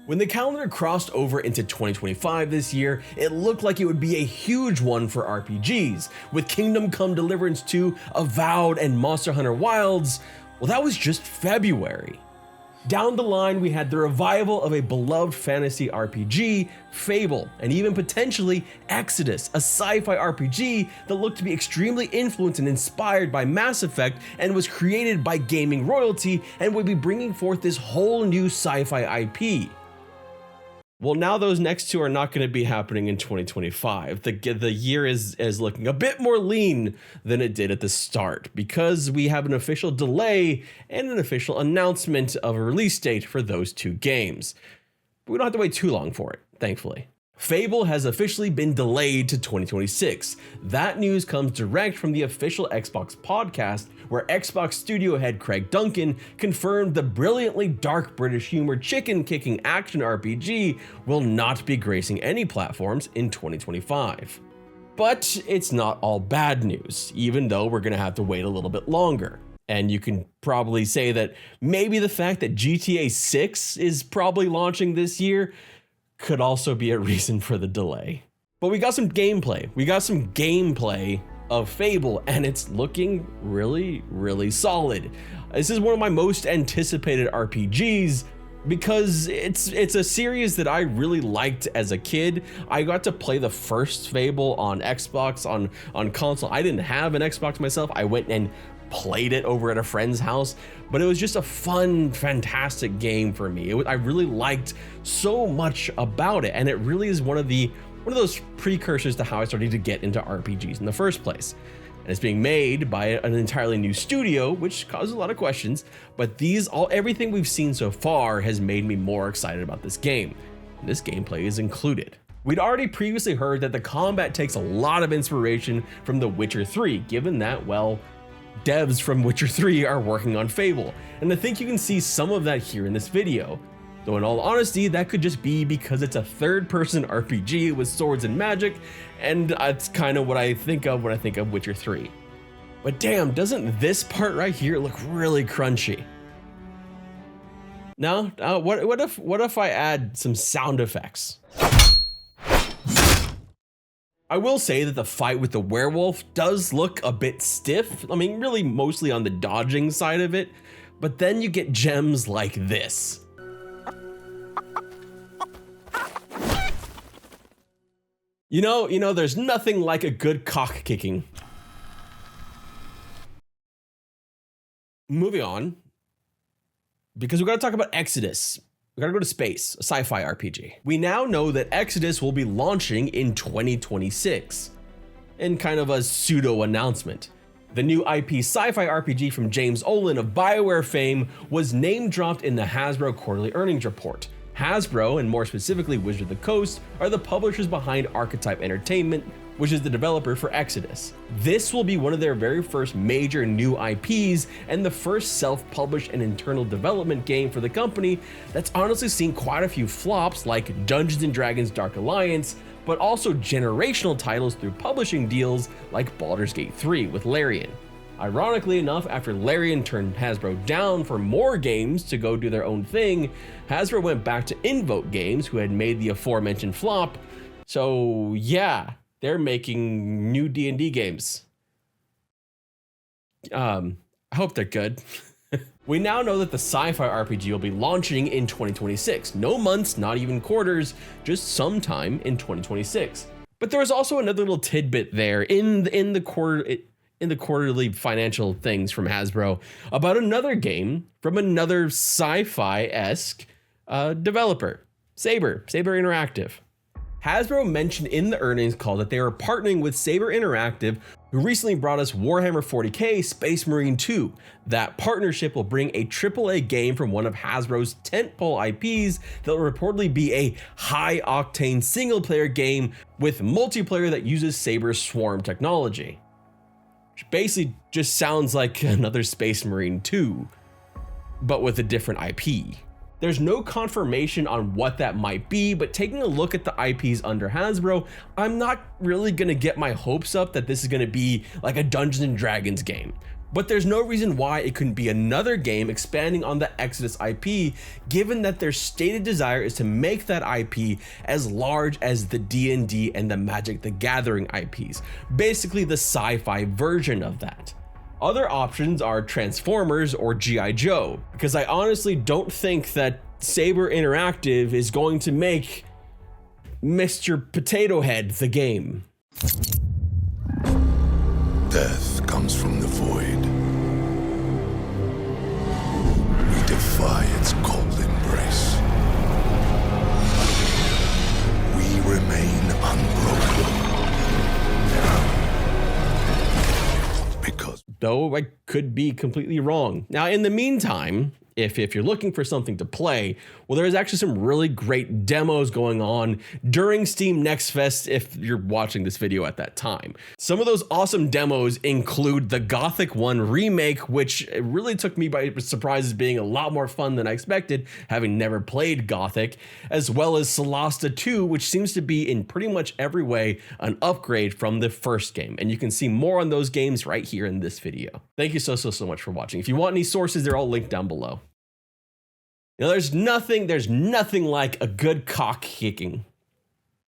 When the calendar crossed over into 2025 this year, it looked like it would be a huge one for RPGs, with Kingdom Come Deliverance 2, Avowed, and Monster Hunter Wilds. Well, that was just February. Down the line, we had the revival of a beloved fantasy RPG, Fable, and even potentially Exodus, a sci-fi RPG that looked to be extremely influenced and inspired by Mass Effect and was created by gaming royalty and would be bringing forth this whole new sci-fi IP. Well, now those next two are not going to be happening in 2025. The year is looking a bit more lean than it did at the start because we have an official delay and an official announcement of a release date for those two games. But we don't have to wait too long for it, thankfully. Fable has officially been delayed to 2026. That news comes direct from the official Xbox podcast, where Xbox studio head Craig Duncan confirmed the brilliantly dark British humor chicken-kicking action RPG will not be gracing any platforms in 2025. But it's not all bad news, even though we're gonna have to wait a little bit longer. And you can probably say that maybe the fact that GTA 6 is probably launching this year could also be a reason for the delay. But we got some gameplay. We got some gameplay of Fable, and it's looking really, really solid. This is one of my most anticipated RPGs because it's a series that I really liked as a kid. I got to play the first Fable on Xbox, on console. I didn't have an Xbox myself. I went and played it over at a friend's house, but it was just a fun, fantastic game for me. I really liked so much about it, and it really is one of those precursors to how I started to get into RPGs in the first place. And it's being made by an entirely new studio, which causes a lot of questions, but everything we've seen so far has made me more excited about this game. And this gameplay is included. We'd already previously heard that the combat takes a lot of inspiration from The Witcher 3, given that, well, devs from Witcher 3 are working on Fable, and I think you can see some of that here in this video. Though in all honesty, that could just be because it's a third-person RPG with swords and magic, and that's kind of what I think of when I think of Witcher 3. But damn, doesn't this part right here look really crunchy? Now, what if I add some sound effects? I will say that the fight with the werewolf does look a bit stiff. I mean, really mostly on the dodging side of it, but then you get gems like this. You know, there's nothing like a good cock kicking. Moving on, because we gotta talk about Exodus. We gotta go to space, a sci-fi RPG. We now know that Exodus will be launching in 2026, in kind of a pseudo announcement. The new IP sci-fi RPG from James Olin of BioWare fame was name dropped in the Hasbro quarterly earnings report. Hasbro, and more specifically Wizard of the Coast, are the publishers behind Archetype Entertainment, which is the developer for Exodus. This will be one of their very first major new IPs and the first self-published and internal development game for the company that's honestly seen quite a few flops like Dungeons & Dragons Dark Alliance, but also generational titles through publishing deals like Baldur's Gate 3 with Larian. Ironically enough, after Larian turned Hasbro down for more games to go do their own thing, Hasbro went back to Invoke Games, who had made the aforementioned flop. So yeah, they're making new D&D games. I hope they're good. We now know that the sci-fi RPG will be launching in 2026. No months, not even quarters, just sometime in 2026. But there was also another little tidbit there in the quarterly financial things from Hasbro about another game from another sci-fi-esque developer, Saber Interactive. Hasbro mentioned in the earnings call that they are partnering with Saber Interactive, who recently brought us Warhammer 40k Space Marine 2. That partnership will bring a AAA game from one of Hasbro's tentpole IPs that will reportedly be a high-octane single-player game with multiplayer that uses Saber's swarm technology. Which basically just sounds like another Space Marine 2, but with a different IP. There's no confirmation on what that might be, but taking a look at the IPs under Hasbro, I'm not really gonna get my hopes up that this is gonna be like a Dungeons & Dragons game. But there's no reason why it couldn't be another game expanding on the Exodus IP, given that their stated desire is to make that IP as large as the D&D and the Magic the Gathering IPs, basically the sci-fi version of that. Other options are Transformers or G.I. Joe, because I honestly don't think that Saber Interactive is going to make Mr. Potato Head the game. Death comes from the void. We defy its cold embrace. We remain unbroken. Because Though I could be completely wrong. Now, in the meantime, if you're looking for something to play, well, there's actually some really great demos going on during Steam Next Fest if you're watching this video at that time. Some of those awesome demos include the Gothic 1 remake, which really took me by surprise as being a lot more fun than I expected, having never played Gothic, as well as Solasta 2, which seems to be in pretty much every way an upgrade from the first game. And you can see more on those games right here in this video. Thank you so much for watching. If you want any sources, they're all linked down below. Now, there's nothing like a good cock kicking.